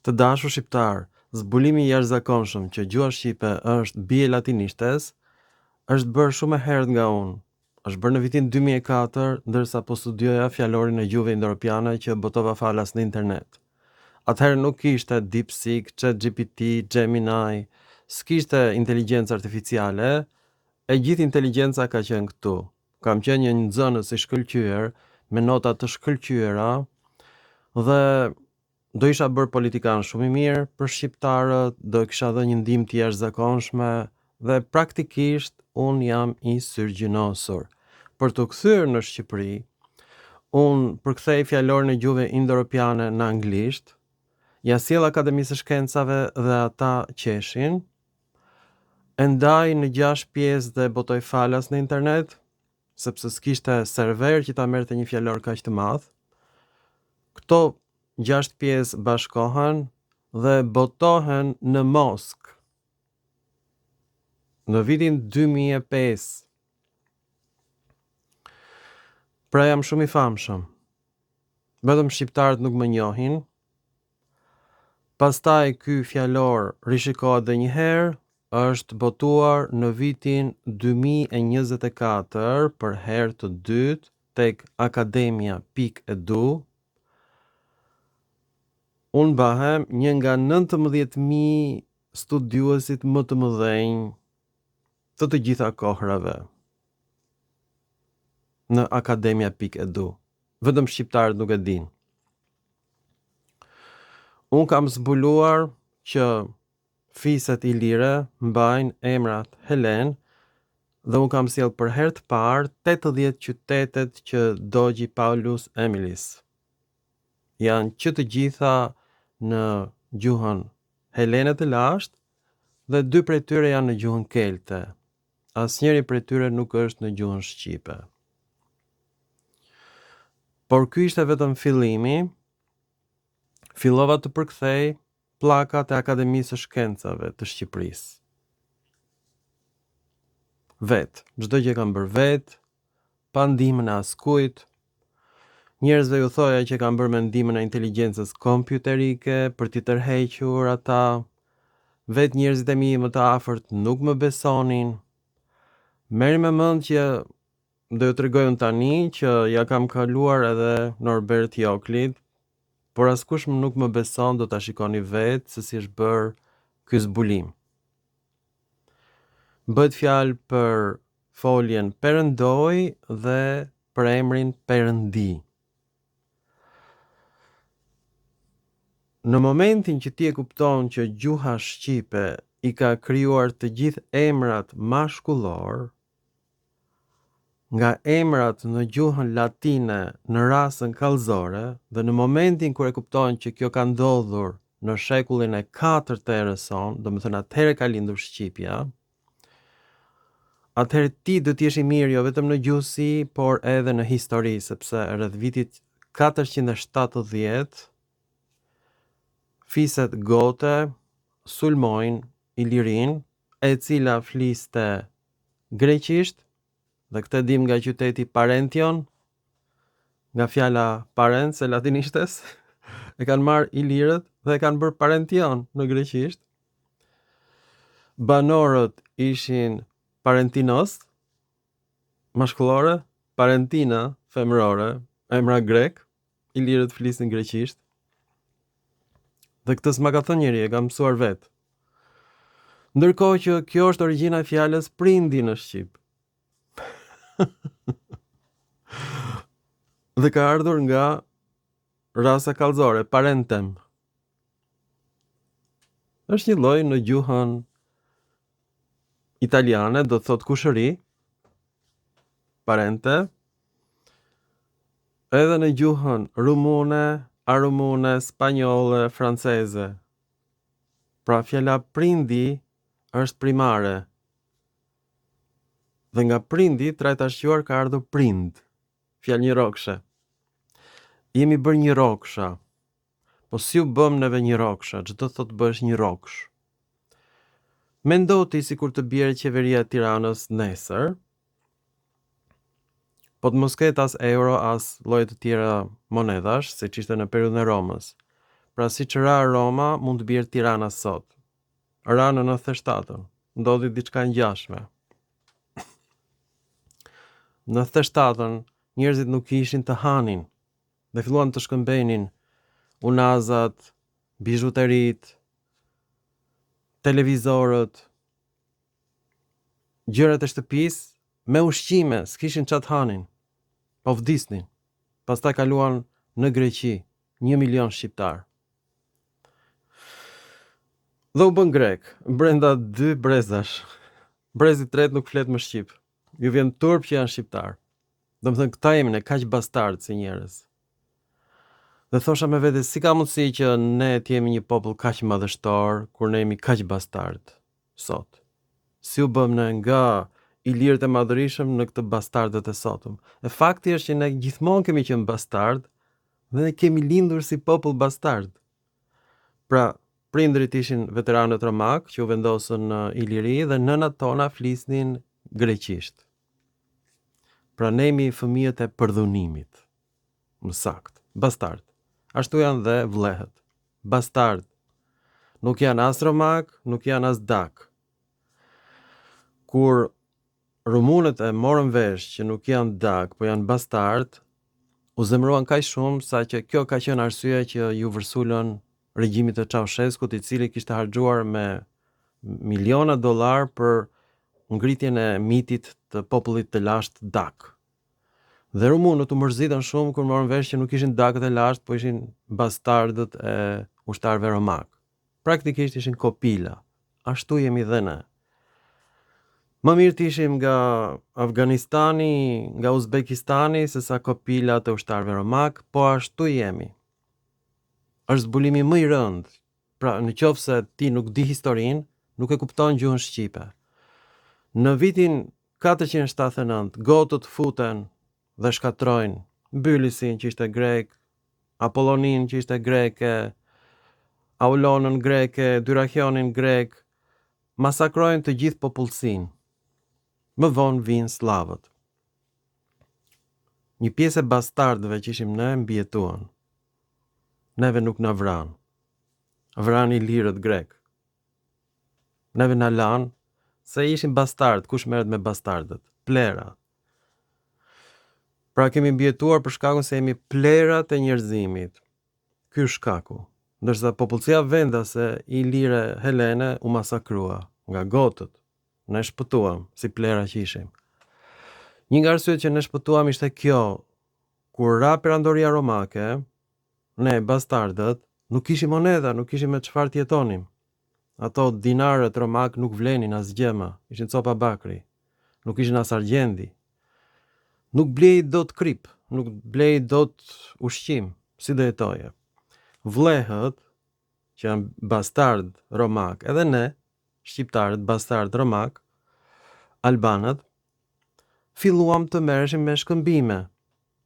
Të dashur shqiptar, zbulimi i jashtëzakonshëm që gjuha shqipe është bie latinishtes është bërë shumë e herët nga unë. Është bërë në vitin 2004, ndërsa po studioja fjalorin e gjuhëve indo-europiane që botova falas në internet. Atëherë nuk kishte DeepSeek, ChatGPT, Gemini, s'kishte inteligjencë artificiale, e gjithë inteligjenca ka qenë këtu. Kam qenë një nxënës i shkëlqyer, me nota të shkëlqyera dhe do isha bërë politikan shumë i mirë për shqiptarët, do kisha dhënë një ndihmë të jashtëzakonshme dhe praktikisht unë jam i syrgjënosur. Për të kthyer në Shqipëri, unë përkthej fjalorin e gjuhëve indo-europiane në anglisht, ja sjell Akademisë së Shkencave dhe ata qeshin, e ndaj në 6 pjesë dhe botoj falas në internet, sepse s'kishte server që ta merrte një fjalor kaq të madh. Këto 6 pjesë bashkohen dhe botohen në Moskë. Në vitin 2005. Pra jam shumë i famshëm. Vetëm shqiptarët nuk më njohin. Pastaj ky fjalor rishikohet edhe një herë, është botuar në vitin 2024 për herë të dytë tek akademia.edu. Unë bahem një nga 19.000 studiuesit më të mëdhenj të gjitha kohrave në akademia.edu. Vetëm shqiptarët nuk e din. Unë kam zbuluar që fiset ilire mbajnë emrat Helen dhe unë kam sjell për herë të parë 80 qytetet që dogji Paulus Emilis. Janë që të gjitha në gjuhën helene të lashtë dhe 2 prej tyre janë në gjuhën kelte. Asnjëri prej tyre nuk është në gjuhën shqipe. Por ky ishte vetëm fillimi. Fillova të përkthej pllakat e Akademisë së Shkencave të Shqipërisë. Vet, çdo gjë kam bërë vet, pa ndihmën e askujt. Njerëzve ju thoja që kam bërë me ndihmën e inteligjencës kompjuterike për t'i tërhequr ata. Vet njerëzit e mi më të afërt nuk më besonin. Merri me mend që do ju tregoj unë tani që ja kam kaluar edhe Norbert Joklit, por askush nuk më beson, do ta shikoni vetë se si është bërë ky zbulim. Bëhet fjalë për foljen perëndoj dhe për emrin Perëndi. Në momentin që ti e kupton që gjuha shqipe i ka krijuar të gjithë emrat mashkullor, nga emrat në gjuhën latine në rasën kallëzore, dhe në momentin kur e kupton që kjo ka ndodhur në shekullin e 4 të erës sonë, domethënë atëherë ka lindur shqipja, atëherë ti do të jesh i mirë jo vetëm në gjuhësi, por edhe në histori, sepse rreth vitit 470 fiset gote sulmojnë Ilirin, e cila fliste greqisht, dhe këtë dim nga qyteti Parention, nga fjala parents e latinishtes, e kanë marrë Ilirët dhe e kanë bërë Parention në greqisht. Banorët ishin Parentinos, mashkullore, Parentina, femërore, emra grek, Ilirët flisin greqisht. Dhe këtë s'ma ka thënë njeri, e kam mësuar vetë. Ndërkohë që kjo është origjina e fjalës prindi në shqip. Dhe ka ardhur nga rasa kallëzore, parentem. Është një lloj në gjuhën italiane, do të thotë kushëri, parente, edhe në gjuhën rumune, arumune, spanjolle, franceze. Pra fjala prindi është primare. Dhe nga prindi, trajtashquar ka ardhur prind, fjalë një rokshe. Jemi bërë një roksha, po si u bëm neve një roksha, çdo thotë bësh një roksh. Mendo ti sikur të bjerë qeveria e Tiranës nesër, po të mos ketë as euro, as lloje të tjera monedash, siç ishte në periudhën e Romës. Pra si që ra Roma, mund të bjerë Tirana sot. Ra në 97-ën, ndodhi diçka ngjashme. Në 97-ën, njerëzit nuk ishin të hanin dhe filluan të shkëmbenin unazat, bijuterit, televizorët, gjërat e shtëpisë me ushqime, s'kishin çat hanin, po vdisnin. Pastaj kaluan në Greqi, 1 milion shqiptar. Dhe u bën grek, brenda 2 brezash. Brezi i tretë nuk flet më shqip. Ju vjen turp që janë shqiptar. Domethënë këta jemi ne kaq bastard si njerëz. Dhe thosha me vete, si ka mundësi që ne të jemi një popull kaq madhështor kur ne jemi kaq bastard sot? Si u bëm ne nga ilirët e madhërishëm në këtë bastardët e sotëm? E fakti është që ne gjithmonë kemi qenë bastard dhe ne kemi lindur si popull bastard. Pra, prindrit ishin veteranët romak që u vendosën në Iliri dhe nënat tona flisnin greqisht. Pra ne jemi fëmijët e përdhunimit. Më sakt, bastard. Ashtu janë dhe vlehët. Bastard. Nuk janë as romak, nuk janë as dak. Kur rumunët e morën vesh që nuk janë dak, po janë bastard, u zemruan kaq shumë sa që kjo ka qenë arsyeja që ju vërsulën regjimit të Ceaușescut, i cili kishte harxuar me miliona dollar për ngritjen e mitit të popullit të lashtë dak. Dhe rumunët u mërzitën shumë kur morën vesh që nuk ishin dakët e lashtë, po ishin bastardët e ushtarëve romak. Praktikisht ishin kopila. Ashtu jemi dhe ne. Më mirë të ishim nga Afganistani, nga Uzbekistani, se sa kopila të ushtarëve romak, po ashtu jemi. Është zbulimi më i rëndë. Pra, në qoftë se ti nuk di historinë, nuk e kupton gjuhën shqipe. Në vitin 479, gotët futen dhe shkatrojnë Bylisin që ishte grek, Apollonin që ishte greke, Aulonën greke, Dyrrachionin grek, masakrojnë të gjithë popullsinë. Më vonë vinë slavët. Një pjesë e bastardëve që ishim ne mbijetuan. Neve nuk na vran. Vrani lirët grek. Neve na lan se ishim bastard, kush merret me bastardët? Plera. Pra kemi mbijetuar për shkakun se jemi plerat e njerëzimit. Ky është shkaku. Ndërsa popullsia vendase i lire Helene u masakrua nga gotët. Ne shpëtuam si plera që ishim. Një nga arsyet që ne shpëtuam ishte kjo. Kur ra perandoria romake, ne bastardët nuk kishim monedha, nuk kishim me çfarë të jetonim. Ato dinarët romak nuk vlenin as gjema, ishin copa bakri. Nuk ishin as argjendi. Nuk blej dot krip, nuk blej dot ushqim, si do jetoje. Vlehët, që janë bastard romak, edhe ne, shqiptarët bastard romak, albanët, filluam të merreshim me shkëmbime.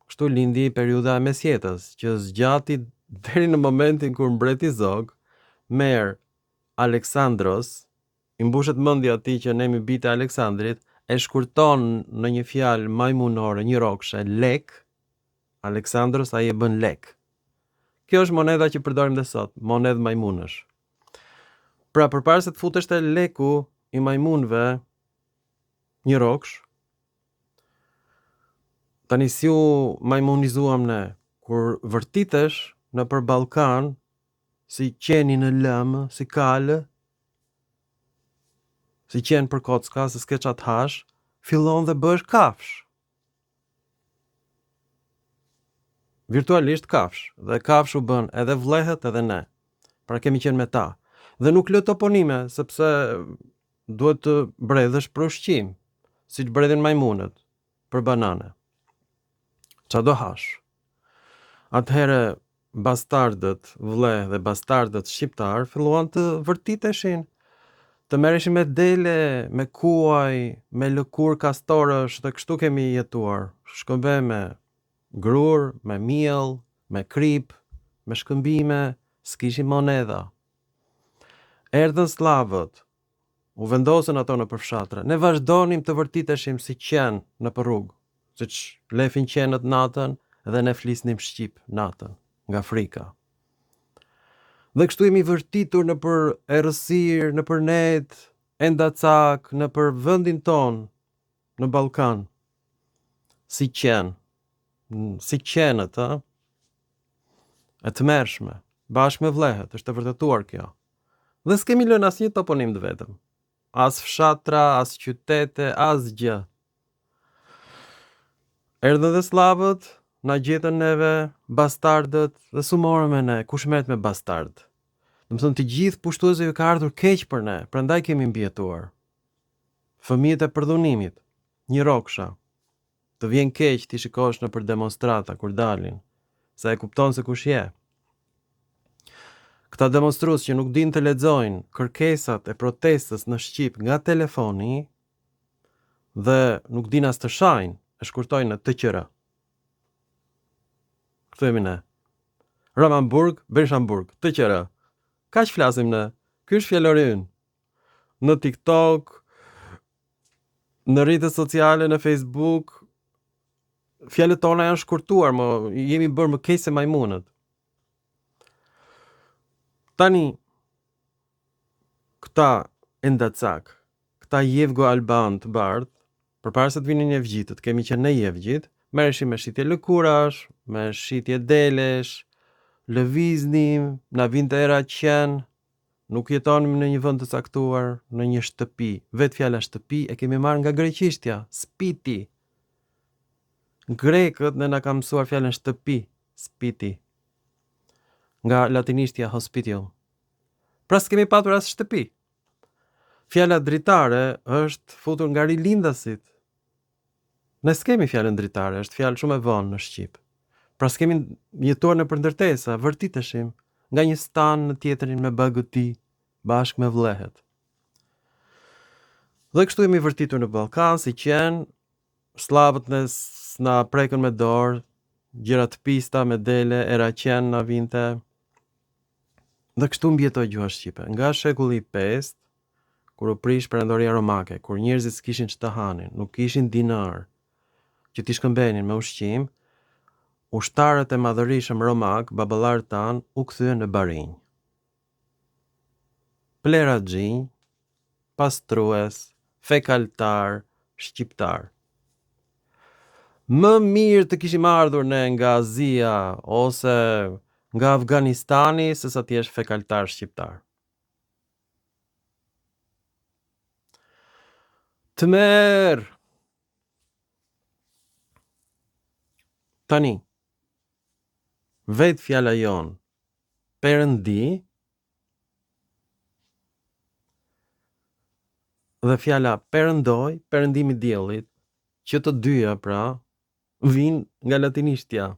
Kështu lindi periudha e mesjetës, që zgjati deri në momentin kur mbreti Zog merr Aleksandros, i mbushet mendja atij që ne mi bitë Aleksandrit, e shkurton në një fjalë majmunore, një rrokshe, lek. Aleksandros ai e bën lek. Kjo është monedha që përdorim dhe sot, monedhë majmunësh. Pra përpara se të futesh te leku i majmunëve, një rroksh, tani si u majmunizuam ne, kur vërtitesh në për Ballkan, si qeni në lëmë, si kalë, si qenë për kocka, se s'ke qatë hash, fillon dhe bësh kafsh. Virtualisht kafsh, dhe kafsh u bën edhe vlehët edhe ne. Pra kemi qenë me ta. Dhe nuk lë toponime, sepse duhet të bredhësh për ushqim, si që bredhin majmunët, për banane. Qa do hash? Atëhere bastardët vleh dhe bastardët shqiptar filluan të vërtiteshin, të merreshin me dele, me kuaj, me lëkur kastorësh, dhe kështu kemi jetuar. Shkëmbe me grur, me miell, me krip, me shkëmbime, s'kishim monedha. Erdhën slavët, u vendosën ato në përfshatra. Ne vazhdonim të vërtiteshim si qenë në rrugë, siç lefin qenët natën dhe ne flisnim shqip natën nga frika. Dhe kështu jemi vërtitur në për errësirë, në për net, endacak, në për vendin ton, në Ballkan. Si qenët, e të mërshme, bashkë me vlehet, është e vërtetuar kjo. Dhe s'kemi lënë asnjë toponim të vetëm. As fshatra, as qytete, as gjë. Erdhën dhe slavët, na gjetën neve, bastardët, dhe su morëm me ne, kush merret me bastard. Do të thonë të gjithë pushtuesve ka ardhur keq për ne, prandaj kemi mbjetuar. Fëmijët e përdhunimit, një rroksha. Të vjen keq ti shikosh në për demonstrata kur dalin, sa e kupton se kush je. Këta demonstrues që nuk din të lexojnë kërkesat e protestës në Shqip nga telefoni dhe nuk din as të shajnë, e shkurtojnë në TQR. Këtu jemi ne. Ramamburg, Beshamburg, TQR. Kaq flasim ne. Ky është fjalori ynë. Në TikTok, në rrjetet sociale, në Facebook, fjalët tona janë shkurtuar, jemi bërë më keq se majmunët. Tani, këta endacak, këta Jevgo Alban të bardh, përpara se të vinin Jevgjitët, kemi qenë në Jevgjit, merreshim me shitje lëkurash, me shitje delesh, lëviznim, na vinte era qen, nuk jetonim në një vend të caktuar, në një shtëpi. Vetë fjala shtëpi e kemi marrë nga greqishtja, spiti. Grekët ne na kanë mësuar fjalën shtëpi, spiti. Nga latinishtja hospitium. Pra s'kemi patur as shtëpi. Fjala dritare është futur nga rilindasit. Ne s'kemi fjalën dritare, është fjalë shumë e vonë në Shqip. Pra s'kemi jetuar në përndërtesa, vërtiteshim, nga një stan në tjetërin me bagëti, bashkë me vlehet. Dhe kështu jemi vërtitur në Ballkan, si qenë, slavët na prekën me dorë, gjërat pista me dele, era qenë na vinte. Dhe kështu mbjetoi gjuha shqipe. Nga shekulli 5, kur u prish perandoria romake, kur njerëzit s'kishin ç'të hanin, nuk kishin dinar që t'i shkëmbenin me ushqim, ushtarët e madhërishëm romak, baballarët tan, u kthyen në barinj. Pleraxhinj, pastrues, fekaltar, shqiptar. Më mirë të kishim ardhur ne nga Azia ose nga Afganistani se sa ti jesh fekaltar shqiptar. Të merë! Tani, vetë fjala jonë, perëndi, dhe fjala perëndoj, perëndimi i diellit, që të dyja pra vijnë nga latinishtja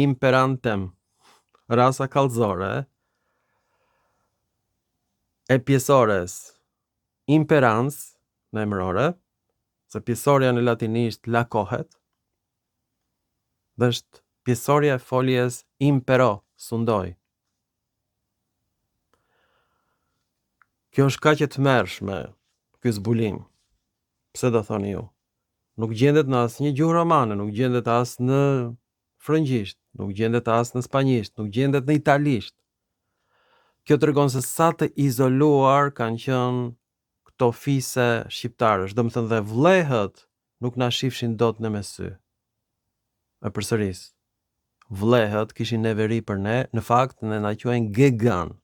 imperantem, rasa kallëzore e pjesores imperans në emërore, se pjesoria në latinisht lakohet, dhe është pjesoria e foljes impero, sundoj. Kjo është kaq e tmerrshme, ky zbulim. Pse do thoni ju? Nuk gjendet në asnjë gjuhë romane, nuk gjendet as në frëngjisht, nuk gjendet as në spanjisht, nuk gjendet në italisht. Kjo tregon se sa të izoluar kanë qenë këto fise shqiptarësh, domethënë dhe vllehët nuk na shifshin dot në me sy. E përsëris. Vllehët kishin neveri për ne, në fakt ne na quajnë gegan.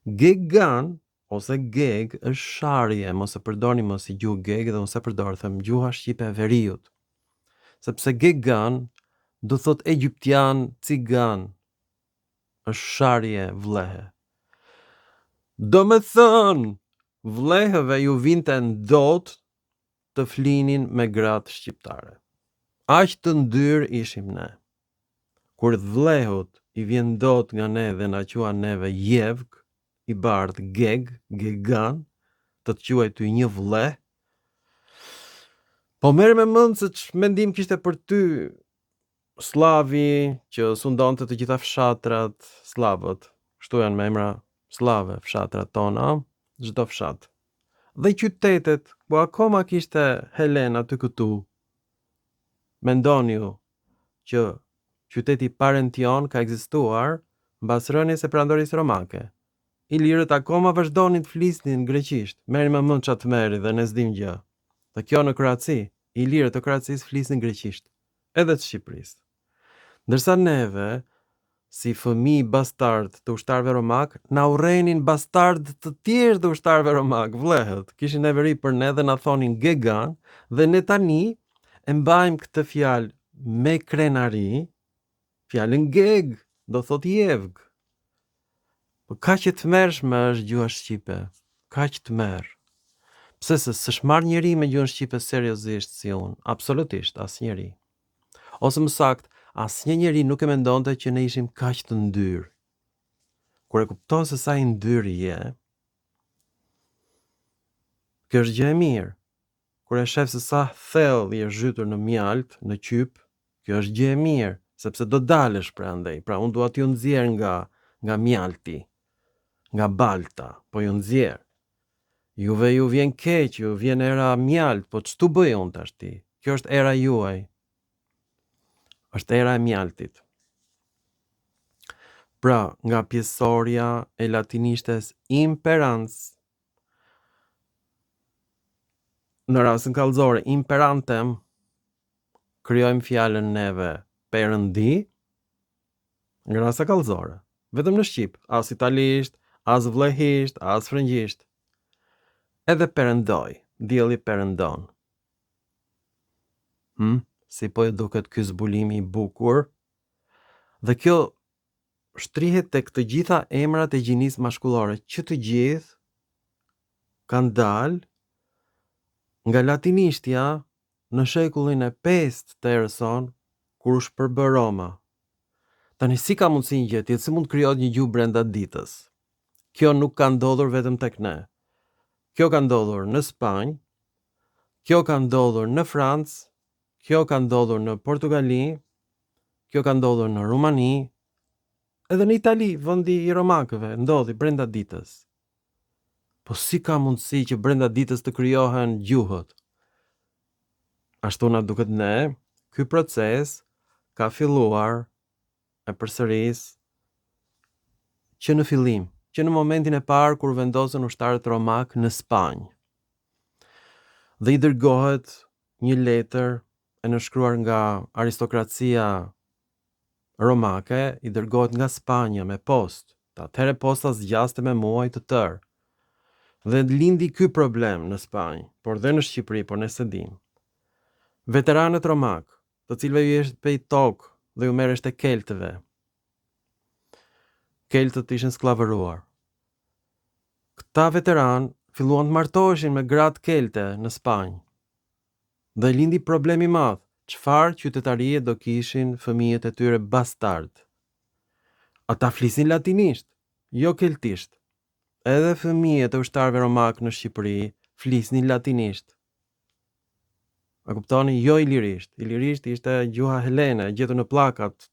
Gegan ose geg është sharje, mos e përdorni mos i gjuhë geg dhe mos e përdor them gjuha shqipe e veriut. Sepse gegan do thot egjiptian, cigan, është sharje vlehe. Do me thënë, vlehëve ju vinte ndot të flinin me gratë shqiptare. Aq të ndyrë ishim ne. Kur vlehut i vjen ndot nga ne dhe na qua neve jevg, i bardh geg, gegan, të quaj ty një vleh, po merr me mend se ç'mendim kishte për ty slavi që sundonte të gjitha fshatrat, slavët, kështu janë me emra slave, fshatrat tona, çdo fshat. Dhe qytetet, ku akoma kishte Helen aty këtu. Mendoni ju që qyteti Parention ka ekzistuar mbas rënies së perandorisë romake. Ilirët akoma vazhdonin të flisnin greqisht. Merri më mend çat merri dhe ne s'dim gjë. Dhe kjo në Kroaci, ilirët të Kroacisë flisnin greqisht, edhe të Shqipërisë. Ndërsa neve, si fëmijë bastard të ushtarëve romak, na urrenin bastard të tjerë të ushtarëve romak, vlehet. Kishin neveri për ne dhe na thonin gegan, dhe ne tani e mbajmë këtë fjalë me krenari, fjalën geg, do thot jevg. Po kaq e tmerrshme është gjuha shqipe, kaq tmerr. Pse s'është marrë njeri me gjuhën shqipe seriozisht si unë, absolutisht asnjëri. Ose më sakt, asnjë njeri nuk e mendonte që ne ishim kaq të ndyrë. Kur e kupton se sa i ndyrë je, kjo është gjë e mirë. Kur e shef se sa thellë je zhytur në mjalt, në qyp, kjo është gjë e mirë, sepse do dalësh prandaj. Pra unë dua t'ju nxjerr nga mjalti, nga balta, po ju nxjerr. Juve ju vjen keq, ju vjen era mjalt, po ç'tu bëj unë tash ti? Kjo është era juaj. Është era e mjaltit. Pra, nga pjesoria e latinishtes imperans, në rastin kallëzor imperantem, krijojmë fjalën neve perëndi, nga rasta kallëzore. Vetëm në shqip, as italisht, as vlehisht, as frëngjisht. Edhe perëndoj, dielli perëndon. Si po e duket ky zbulimi i bukur? Dhe kjo shtrihet tek të gjitha emrat e gjinisë mashkullore, që të gjithë kanë dalë nga latinishtja në shekullin e 5 të erës sonë, kur u shpërbë Roma. Tani si ka mundësi një gjë tjetër, si mund krijohet një gjuhë brenda ditës? Kjo nuk ka ndodhur vetëm tek ne. Kjo ka ndodhur në Spanjë, kjo ka ndodhur në Francë, kjo ka ndodhur në Portugali, kjo ka ndodhur në Rumani, edhe në Itali, vendi i romakëve, ndodhi brenda ditës. Po si ka mundësi që brenda ditës të krijohen gjuhët? Ashtu na duket ne, ky proces ka filluar e përsëris që në fillim, që në momentin e parë kur vendosën ushtarët romak në Spanjë. Dhe i dërgohet një letër e nënshkruar nga aristokracia romake, i dërgohet nga Spanja me postë. Atëherë posta zgjaste me muaj të tërë. Dhe lindi ky problem në Spanjë, por dhe në Shqipëri, por ne se dim. Veteranët romak, të cilëve ju ishte pej tokë dhe ju merresht e keltëve. Keltët ishin skllavëruar. Këta veteran filluan të martoheshin me gratë kelte në Spanjë. Dhe lindi problemi i madh, çfarë qytetarie do kishin fëmijët e tyre bastard. Ata flisin latinisht, jo keltisht. Edhe fëmijët e ushtarëve romak në Shqipëri flisnin latinisht. A kuptoni? Jo ilirisht. Ilirisht ishte gjuha helene, gjetur në pllakat,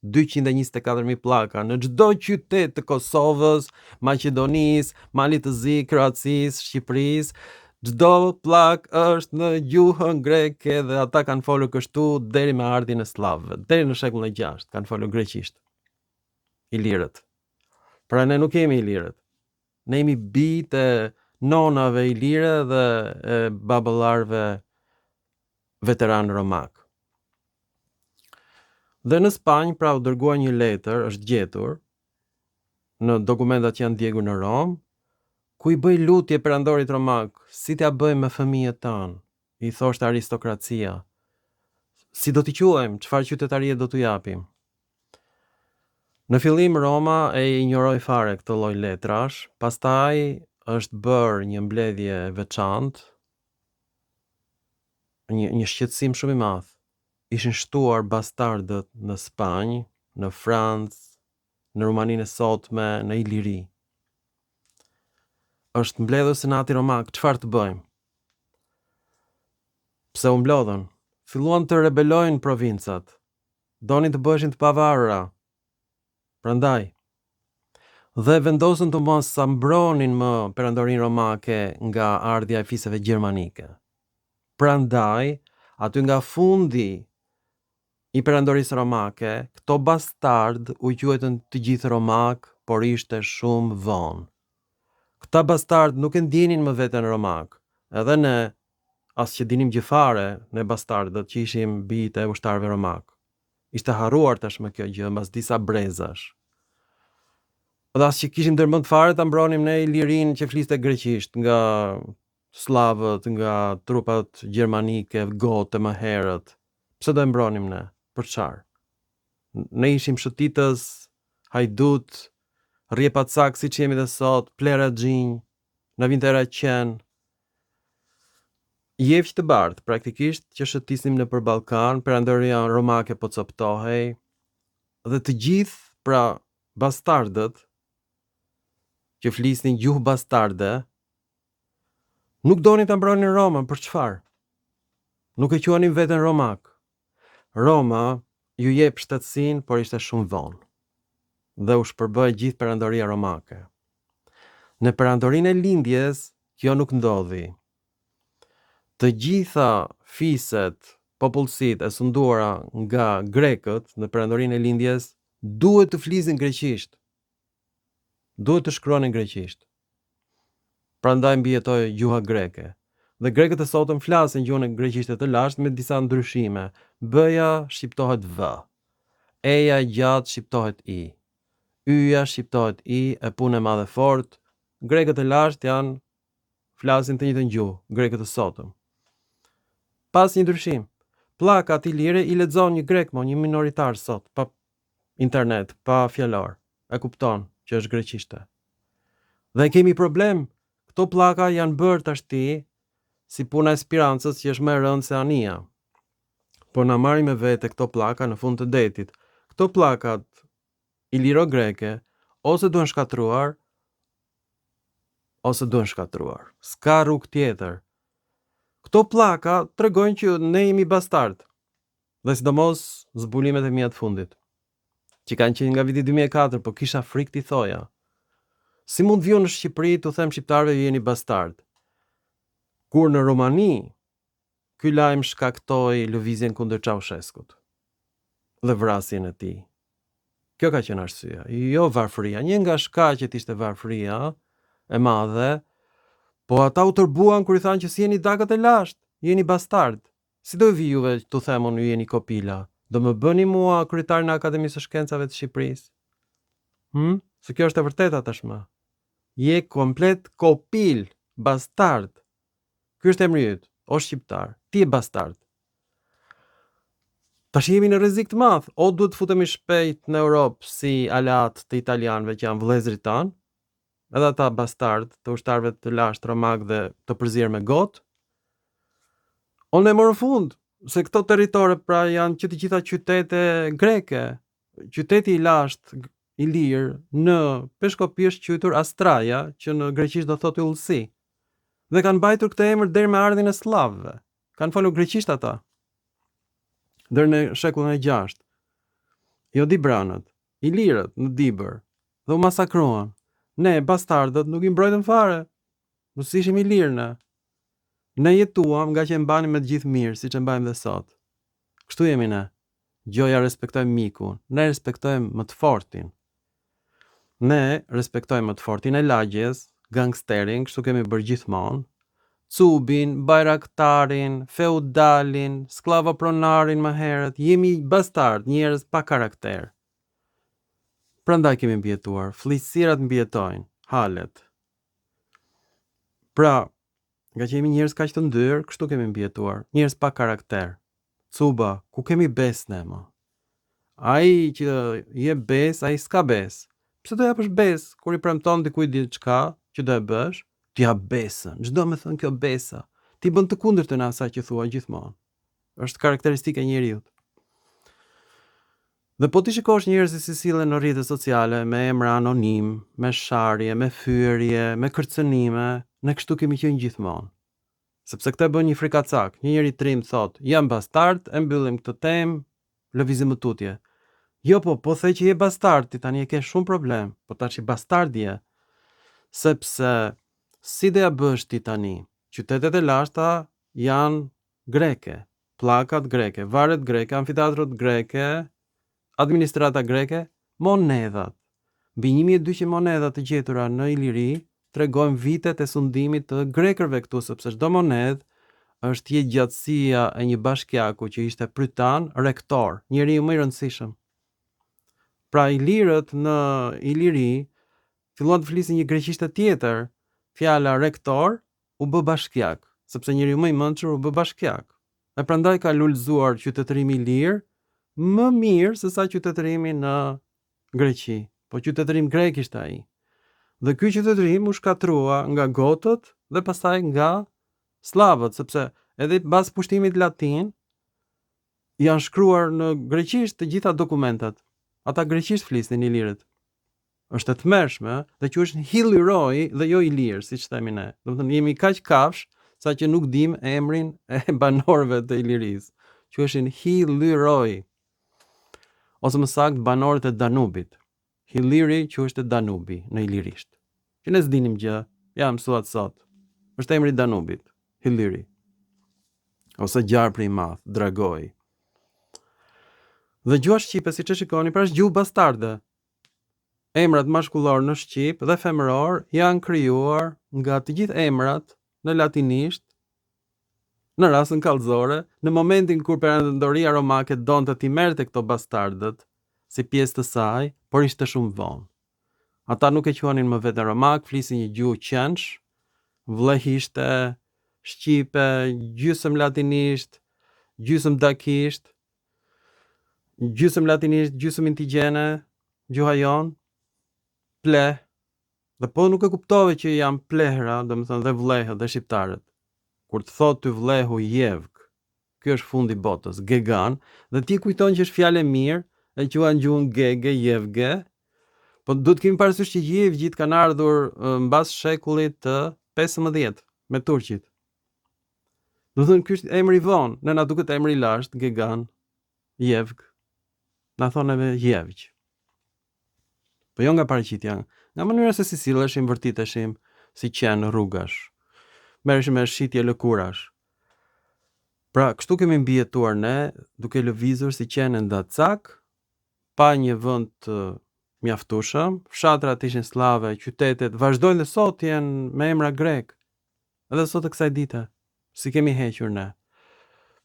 224.000 pllaka në çdo qytet të Kosovës, Maqedonisë, Malit të Zi, Kroacisë, Shqipërisë. Çdo pllak është në gjuhën greke dhe ata kanë folur kështu deri me ardhin e slavëve. Deri në shekullin e 6 kanë folur greqisht. Ilirët. Pra ne nuk jemi ilirët. Ne jemi bijtë e nonave ilire dhe e baballarëve veteran romak. Dhe në Spanjë, pra u dërgua një letër, është gjetur, në dokumentat që janë djegur në Rom, ku i bëj lutje perandorit romak, si t'ja bëjmë me fëmijët tanë, i thoshte aristokracia. Si do t'i quajmë, çfarë qytetarie do t'u japim? Në fillim Roma e injoroi fare këtë lloj letrash, pastaj është bërë një mbledhje veçantë, një shqetësim shumë i madh. Ishin shtuar bastardët në Spanjë, në Francë, në Rumaninë e sotme, në Iliri. Është mbledhur Senati Romak, çfarë të bëjmë? Pse u mblodhën? Filluan të rebelojnë provincat. Donin të bëheshin të pavarura. Prandaj, dhe vendosën të mos sa mbronin më perandorinë romake nga ardhja e fisëve gjermanike. Prandaj, aty nga fundi i perandorisë romake, këto bastard u quajtën të gjithë romak, por ishte shumë vonë. Këta bastard nuk e ndjenin më veten romak, edhe ne, as që dinim gjëfare, ne bastardët që ishim bijtë e ushtarëve romak. Ishte harruar tashmë kjo gjë mbas disa brezash. Dhe as që kishim dërmend fare ta mbronim ne Ilirin që fliste greqisht nga slavët, nga trupat gjermanike, gotë më herët. Pse do e mbronim ne? Për çfarë? Ne ishim shëtitës, hajdut, rjepat sak si që jemi dhe sot, plera xhinj, na vinte era qenë. Jevq të bardh, praktikisht që shëtisim në për Ballkan, perandoria romake po coptohej, dhe të gjithë, pra bastardët, që flisnin gjuhë bastarde, nuk donin ta mbronin Romën, për çfarë? Nuk e quanin veten romak. Roma ju jep shtetësinë, por ishte shumë vonë. Dhe u shpërbëi gjithë perandoria romake. Në perandorinë e lindjes, kjo nuk ndodhi. Të gjitha fiset, popullsitë e sunduara nga grekët në perandorinë e lindjes duhet të flisin greqisht. Duhet të shkruanin greqisht. Prandaj mbijetoi gjuha greke. Dhe grekët e sotëm flasin gjuhën e greqishte të lashtë me disa ndryshime. B-ja shqiptohet V. E-ja gjatë shqiptohet I. Y-ja shqiptohet I, e punë e madhe fort. Grekët e lashtë flasin të njëjtën gjuhë, grekët e sotëm. Pas një ndryshim, pllakat ilire i lexon një grek, një minoritar sot, pa internet, pa fjalor. E kupton që është greqishte. Dhe kemi problem. Këto pllaka janë bërë tashti si puna e spirancës që është më e rëndë se ania. Po na marrim me vete këto pllaka në fund të detit. Këto pllakat iliro-greke ose duhen shkatruar, ose duhen shkatruar. S'ka rrugë tjetër. Këto pllaka tregojnë që ne jemi bastard. Dhe sidomos zbulimet e mia të fundit, që kanë qenë nga viti 2004, po kisha frikë t'i thoja. Si mund viju në Shqipëri të them shqiptarëve ju jeni bastard? Kur në Romani, ky lajm shkaktoi lëvizjen kundër Ceaușescut dhe vrasjen e tij. Kjo ka qenë arsyeja, jo varfëria. Një nga shkaqet ishte varfëria e madhe, po ata u tërbuan kur i thanë që si jeni dakët e lashtë, jeni bastard. Si do vi juve të themun ju jeni kopila? Do më bëni mua kryetar në Akademisë së Shkencave të Shqipërisë? Se kjo është e vërteta tashmë. Je komplet kopil, bastard. Ky është emri yt, o shqiptar, ti je bastard. Tash jemi në rrezik të madh, o duhet të futemi shpejt në Europë si alat të italianëve që janë vëllezërit tan, edhe ata bastard të ushtarëve të lashtë romak dhe të përzierë me gotë. O ne morë fund, se këto territore pra janë që të gjitha qytete greke, qyteti i lashtë i lirë në Peshkopi është quajtur Astraja, që në greqisht do thotë ullësi. Dhe kanë mbajtur këtë emër deri me ardhin e slavëve. Kanë folur greqisht ata. Deri në shekullin e 6. Jo dibranët, ilirët në Dibër, dhe u masakruan. Ne bastardët nuk i mbrojtëm fare. Mos ishim ilirë ne. Ne jetuam nga që e mbanim me të gjithë mirë, siç e mbajmë dhe sot. Kështu jemi ne. Gjoja respektojmë mikun, ne respektojmë më të fortin. Ne respektojmë më të fortin e lagjes, gangsterin, kështu kemi bërë gjithmonë, cubin, bajraktarin, feudalin, sklavopronarin më herët, jemi bastard, njerëz pa karakter. Prandaj kemi mbijetuar, fllihësirat mbijetojnë, halet. Pra, nga që jemi njerëz kaq të ndyrë, kështu kemi mbijetuar, njerëz pa karakter. Cuba, ku kemi besë ne më? Ai që je besë, ai s'ka besë. Pse do japësh besë kur i premton dikujt diçka që do e bësh? Ti jap besën. Çdo më thon kjo besa. Ti bën të kundërtën e asaj që thua gjithmonë. Është karakteristike e njeriu. Dhe po ti shikosh njerëzit si sillen në rrjetet sociale me emra anonim, me sharje, me fyerje, me kërcënime, ne kështu kemi qenë gjithmonë. Sepse këtë bën një frikacak, një njeri trim thot, jam bastard, e mbyllim këtë temë, lëvizim më tutje. Jo po the që je bastard, ti tani e ke shumë problem, po tash i bastard je. Sepse si do ja bësh ti tani? Qytetet e lashta janë greke. pllakat greke, varet greke, amfiteatrot greke, administrata greke, monedhat. Mbi 1200 monedha të gjetura në Iliri tregojnë vitet e sundimit të grekërve këtu, sepse çdo monedhë është jetëgjatësia e një bashkiaku që ishte prytan, rektor, njeriu më i rëndësishëm. Pra ilirët në Iliri filluan të flisin një greqishte tjetër. Fjala rektor u bë bashkiak, sepse njeriu më i mençur u bë bashkiak. E prandaj ka lulëzuar qytetërimi ilir më mirë se sa qytetërimi në Greqi. Po qytetërim grek ishte ai. Dhe ky qytetërim u shkatrua nga gotët dhe pastaj nga slavët, sepse edhe pas pushtimit latin janë shkruar në greqisht të gjitha dokumentat. Ata greqisht flisnin ilirët. Është e tmerrshme dhe quhet Hillyroi dhe jo Ilir, siç themi ne. Domethënë jemi kaq kafsh sa që nuk dim emrin e banorëve të Ilirisë. Quheshin Hillyroi. Ose më saktë banorët e Danubit. Hilliri quhej Danubi në ilirisht. Që ne s'dinim gjë, ja mësuat sot. Është emri i Danubit, Hilliri. Ose gjarpri i madh, dragoi. Dhe gjuha shqipe, siç e shikoni, pra është gjuhë bastarde. Emrat mashkullor në shqip dhe femëror janë krijuar nga të gjithë emrat në latinisht, në rastën kallëzore, në momentin kur Perandoria Romake donte t'i merrte këto bastardët si pjesë të saj, por ishte shumë vonë. Ata nuk e quanin më veten romak, flisin një gjuhë qensh, vllehishte, shqipe, gjysmë latinisht, gjysmë dakisht, gjysmë latinisht, gjysmë indigjene, gjuha jon, pleh. Dhe po nuk e kuptove që janë plehra, domethënë dhe vllehët dhe shqiptarët. Kur të thotë ty vlehu jevg, ky është fundi botës, gegan, dhe ti kujton që është fjalë mirë, e quajnë gjuhën gege, jevge, po duhet kemi parasysh që jevgjit kanë ardhur mbas shekullit të 15 me turqit. Do thënë ky është emri i vonë, ne na duket emri i lashtë, gegan, jevg. Na thonë me jevq. Po jo nga paraqitja, nga mënyra se si silleshim, vërtiteshim, si qenë rrugash. Merreshim me shitje lëkurash. Pra, kështu kemi mbijetuar ne, duke lëvizur si qenë ndacak, pa një vend të mjaftueshëm, fshatrat ishin slave, qytetet vazhdojnë dhe sot janë me emra grek. Edhe sot e kësaj dite, si kemi hequr ne.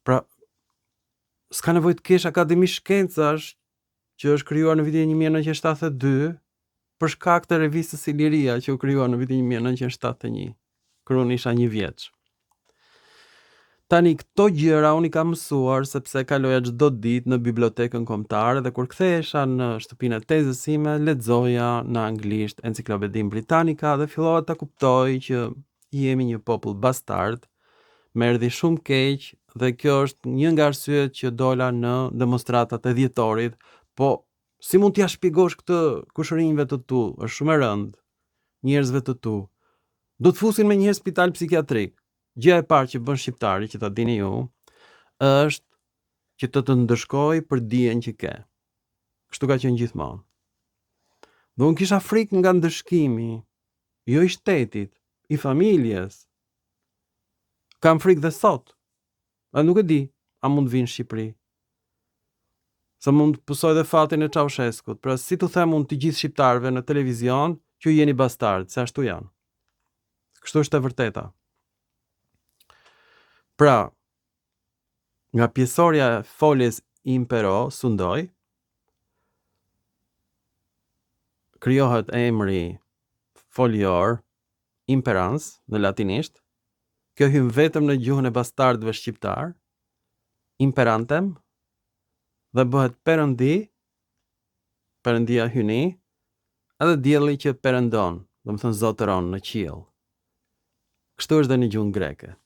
Pra, s'ka nevojë të kesh akademi shkencash që është krijuar në vitin 1972 për shkak të revistës Iliria që u krijua në vitin 1971. Kur unë isha 1 vjeç. Tani këto gjëra unë i kam mësuar sepse kaloja çdo ditë në bibliotekën kombëtare dhe kur kthehesha në shtëpinë e tezës sime, lexoja në anglisht Enciklopedinë Britanika dhe fillova ta kuptoj që jemi një popull bastard, me erdhi shumë keq dhe kjo është një nga arsyet që dola në demonstratat e dhjetorit, po si mund t'ia shpjegosh këtë kushërinjve të tu, është shumë e rëndë, njerëzve të tu. Do të fusin me një spital psikiatrik. Gjëja e parë që bën shqiptari, që ta dini ju, është që të ndëshkoj për dijen që ke. Kështu ka qenë gjithmonë. Dhe unë kisha frikë nga ndëshkimi, jo i shtetit, i familjes. Kam frikë dhe sot. A nuk e di, a mund vinë në Shqipëri. Sa mund të pusoj dhe fatin e Ceaușescut. Pra si të them unë të gjithë shqiptarëve në televizion që ju jeni bastard, se ashtu janë. Kështu është e vërteta. Pra, nga pjesoria e foljes impero, sundoj, krijohet emri folior, imperans, në latinisht, kjo hyn vetëm në gjuhën e bastardëve shqiptar, imperantem, dhe bëhet perëndi, perëndia hyni, edhe dielli që perëndon, domethënë zotëron në qiell. Kështu është dhe në gjuhën greke.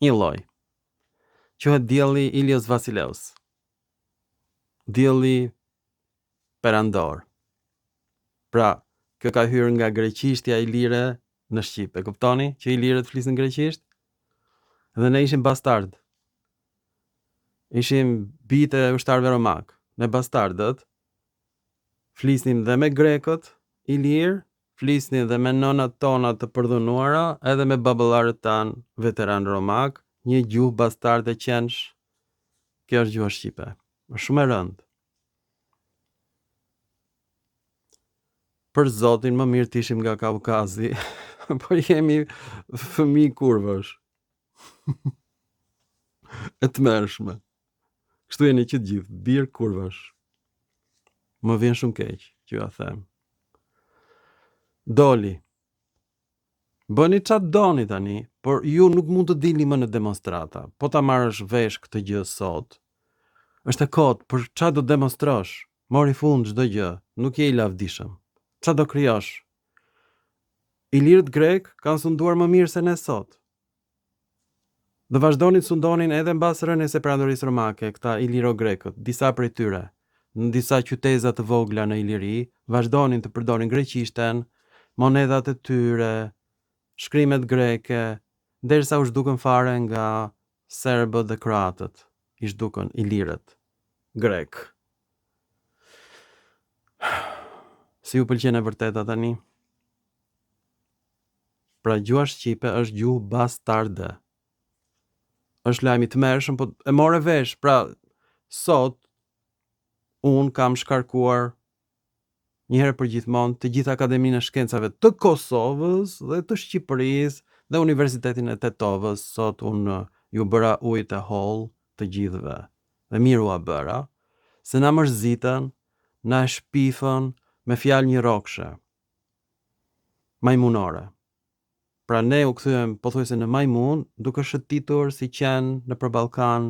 Një lloj. Quhet dielli Ilios Vasileus. Dielli perandor. Pra, kjo ka hyrë nga greqishtja ilire në shqip. E kuptoni që ilirët flisin greqisht? Dhe ne ishim bastard. Ishim bijtë e ushtarëve romak. Ne bastardët flisnim dhe me grekët ilir, flisnin dhe me nënat tona të përdhunuara, edhe me baballarët tan veteran romak, një gjuhë bastarde qensh, Kjo është gjuha shqipe. Është shumë e rëndë. Për zotin, më mirë të ishim nga Kaukazi, por jemi fëmijë kurvësh. E të mërshme. Kështu jeni që gjithë, birë kurvësh. Më vjen shumë keq, që ja them. Doli. Bëni çfarë doni tani, por ju nuk mund të dilni më në demonstrata. Po ta marrësh vesh këtë gjë sot. Është e kot, për çfarë do demonstrosh? Mori fund çdo gjë, nuk je I lavdishëm. Çfarë do krijosh? Ilirët grek kanë sunduar më mirë se ne sot. Do vazhdonin sundonin edhe mbas rënies së perandorisë romake, këta iliro-grekët, disa prej tyre. Në disa qyteza të vogla në Iliri, vazhdonin të përdorin greqishten, monedat e tyre, shkrimet greke, derisa u zhdukën fare nga serbët dhe kroatët, I zhdukën ilirët grek. Si ju pëlqen e vërteta tani? Pra gjuha shqipe është gjuhë bastarde. Është lajmi të mërshëm, po e more vesh. Pra, sot unë kam shkarkuar një herë për gjithmonë të gjithë Akademinë e Shkencave të Kosovës dhe të Shqipërisë dhe Universitetin e Tetovës. Sot unë ju bëra ujë të holl të gjithëve. Dhe miru a bëra, se na mërzitën, na e shpifën me fjalë një rrokshe. Majmunore. Pra ne u kthyem pothuajse në majmun, duke shëtitur si qenë në për Ballkan,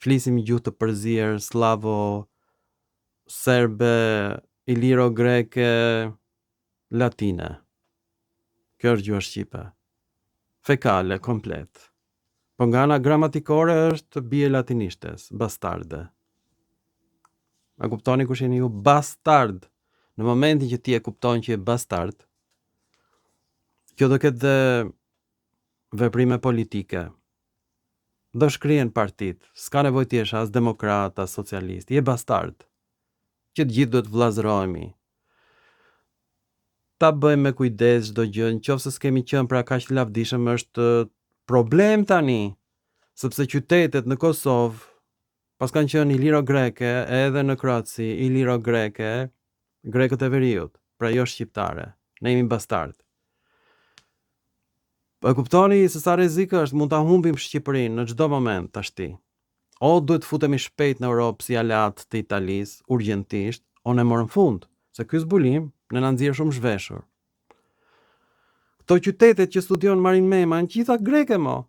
flisim gjuhë të përzier, slavo, serbe, iliro-greke, latine. Kjo është gjuha shqipe. Fekale, komplet. Po nga ana gramatikore është bie latinishtes, bastarde. A kuptoni kush jeni ju? Bastard. Në momentin që ti e kupton që je bastard, kjo do ketë dhe veprime politike. Do shkrihen partit, s'ka nevojë të jesh as demokrat, as socialist, je bastard. Që të gjithë do të vllazërohemi. Ta bëjmë me kujdes çdo gjë, nëse s'kemi qenë pra kaq të lavdishëm është problem tani, sepse qytetet në Kosovë pas kanë qenë iliro-greke, edhe në Kroaci, iliro-greke, grekët e veriut, pra jo shqiptare. Ne jemi bastard. E kuptoni se sa rrezik është, mund ta humbim Shqipërinë në çdo moment tashti. O duhet të futemi shpejt në Europë si aleat të Italisë, urgjentisht, o ne morëm fund, se ky zbulim ne na nxjerr shumë zhveshur. Këto qytetet që studion Marin Mema janë gjitha greke mo,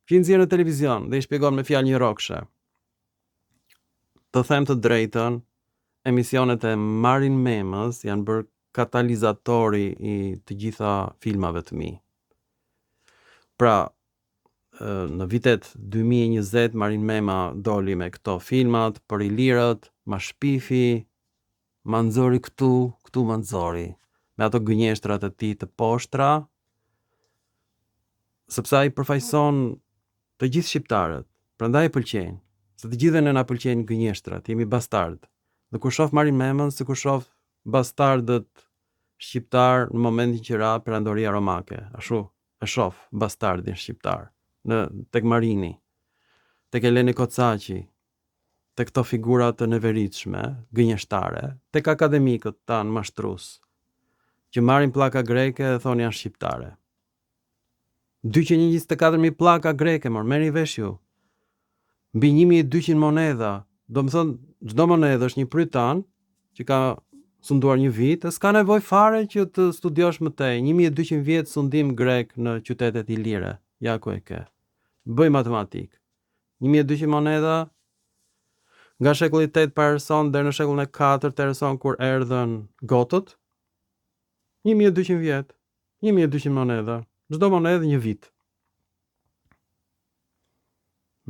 që I nxjerr në televizion dhe I shpjegon me fjalë një rrokshe. Të them të drejtën, emisionet e Marin Memës janë bërë katalizatori I të gjitha filmave të mi. Pra, në vitet 2020 Marin Mema doli me këto filmat për ilirët, ma shpifi, ma nxori këtu ma nxori, me ato gënjeshtrat e tij të poshtra, sepse ai përfaqëson të gjithë shqiptarët, prandaj pëlqejnë, se të gjithëve ne na pëlqejnë gënjeshtrat, jemi bastard. Dhe kur shoh Marin Memën, si kur shoh bastardët shqiptar në momentin që ra perandoria romake, ashtu e shoh bastardin shqiptar tek Marini, tek Eleni Kocaqi, tek këto figura të neveritshme, gënjeshtare, tek akademikët tan mashtrues, që marrin pllaka greke dhe thonë janë shqiptare. 224.000 pllaka greke, merrni vesh ju. Mbi 1200 monedha, do më thënë çdo monedhë është një prytan që ka sunduar një vit, e s'ka nevojë fare që të studiosh më tej. 1200 vjet sundim grek në qytetet ilire. Ja ku e ke. Bëj matematik. 1200 monedha nga shekulli 8 para Erson deri në shekullin e 4 të Erson kur erdhën gotët. 1200 vjet. 1200 monedha. Çdo monedhë një vit.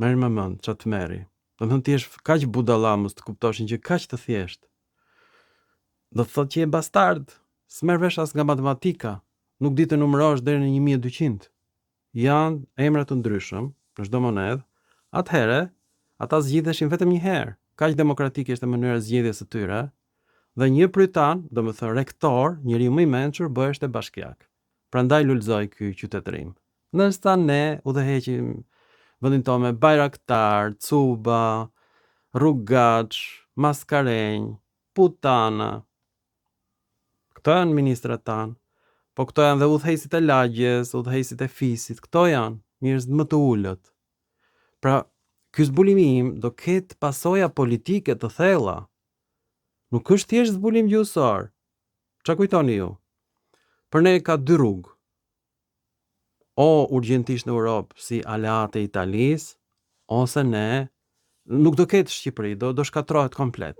Merr më mend çat merri. Do të thonë ti je kaq budalla mos të kuptoshin që kaq të thjesht. Do të thotë që je bastard, s'merr vesh as nga matematika, nuk di të numërosh deri në 1200. Janë emra të ndryshëm në çdo monedhë. Atëherë, ata zgjidheshin vetëm një herë. Kaq demokratike ishte mënyra e zgjedhjes së tyre. Dhe një prytan, domethënë rektor, njeriu më I mençur, bëheshte bashkiak. Prandaj lulëzoi ky qytetërim. Ndërsa ne udhëheqim vendin tonë me Bajraktar, Cuba, Rrugaç, Mascarenj, Putana. Këto janë ministrat tanë. Po këto janë dhe udhëheqësit e lagjes, udhëheqësit e fisit, këto janë njerëz më të ulët. Pra, ky zbulimi im do ketë pasoja politike të thella. Nuk është thjesht zbulim gjuhësor. Ç'a kujtoni ju? Për ne ka dy rrugë. O urgjentisht në Europë si aleate e Italisë, ose ne nuk do ketë Shqipëri, do shkatrohet komplet.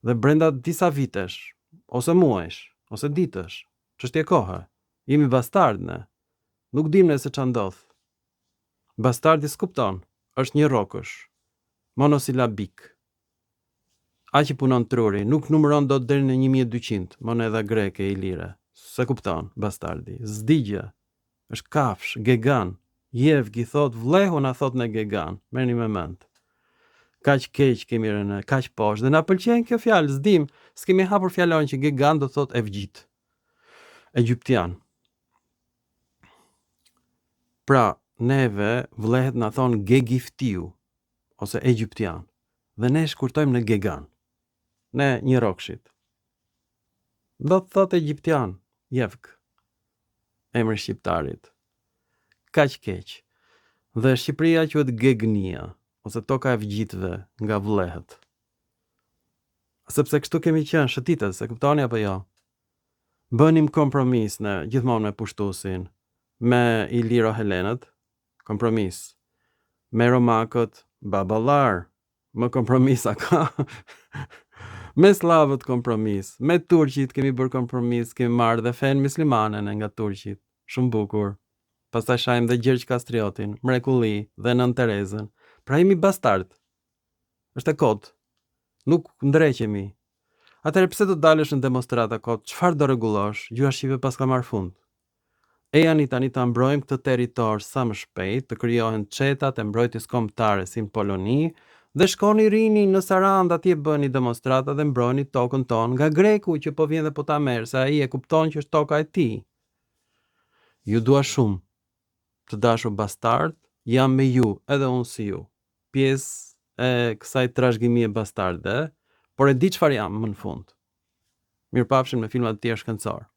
Dhe brenda disa vitesh, ose muajsh, ose ditësh, çështje kohe, jemi bastard ne. Nuk dim ne se ç'a ndodh. Bastardi s'kupton, është një rrokësh, monosilabik. Aq i punon truri, nuk numëron dot deri në 1200, monedha greke i lire. Se kupton, bastardi. Zdigje, është kafsh, gegan. Jevgi thot, vlehu na thot në gegan. Merrni me mend. Kaq keq kemi rënë, kaq poshtë. Dhe na pëlqen kjo fjalë, s'dim, s'kemi hapur fjalën që gegan do thot evgjit. Egjiptian. Pra, neve vlehet na thon gegiftiu, ose egjiptian. Dhe ne shkurtojmë në gegan. Ne një rokshit. Do të thot egjiptian, jevg. Emri shqiptarit. Kaq keq. Dhe Shqipëria quhet Gegnia, ose toka e vgjitëve nga vlehet. Sepse kështu kemi qenë shëtitës, e kuptoni apo jo? Bënim kompromis në gjithmonë me pushtusin, me Iliro Helenët, kompromis. Me romakët, baballar, më kompromisa ka. Me slavët kompromis, me turqit kemi bërë kompromis, kemi marrë dhe fen muslimanen nga turqit, shumë bukur. Pastaj shajmë dhe Gjergj Kastriotin, mrekulli dhe Nën Terezën. Pra jemi bastard. Është e kot. Nuk ndreqemi. Atëherë pse do dalësh në demonstrata kot? Çfarë do rregullosh? Gjuha shqipe pas ka marrë fund. Ejani tani ta mbrojmë këtë territor sa më shpejt, të krijohen çetat e mbrojtjes kombëtare si në Poloni, dhe shkoni rini në Sarandë, atje bëni demonstrata dhe mbrojni tokën tonë nga greku që po vjen dhe po ta merr, se ai e kupton që është toka e tij. Ju dua shumë. Të dashur bastard, jam me ju, edhe unë si ju. Pjesë e kësaj trashëgimie bastarde, por e di çfarë jam më në fund. Mirupafshim në filmat të tjerë shkencor.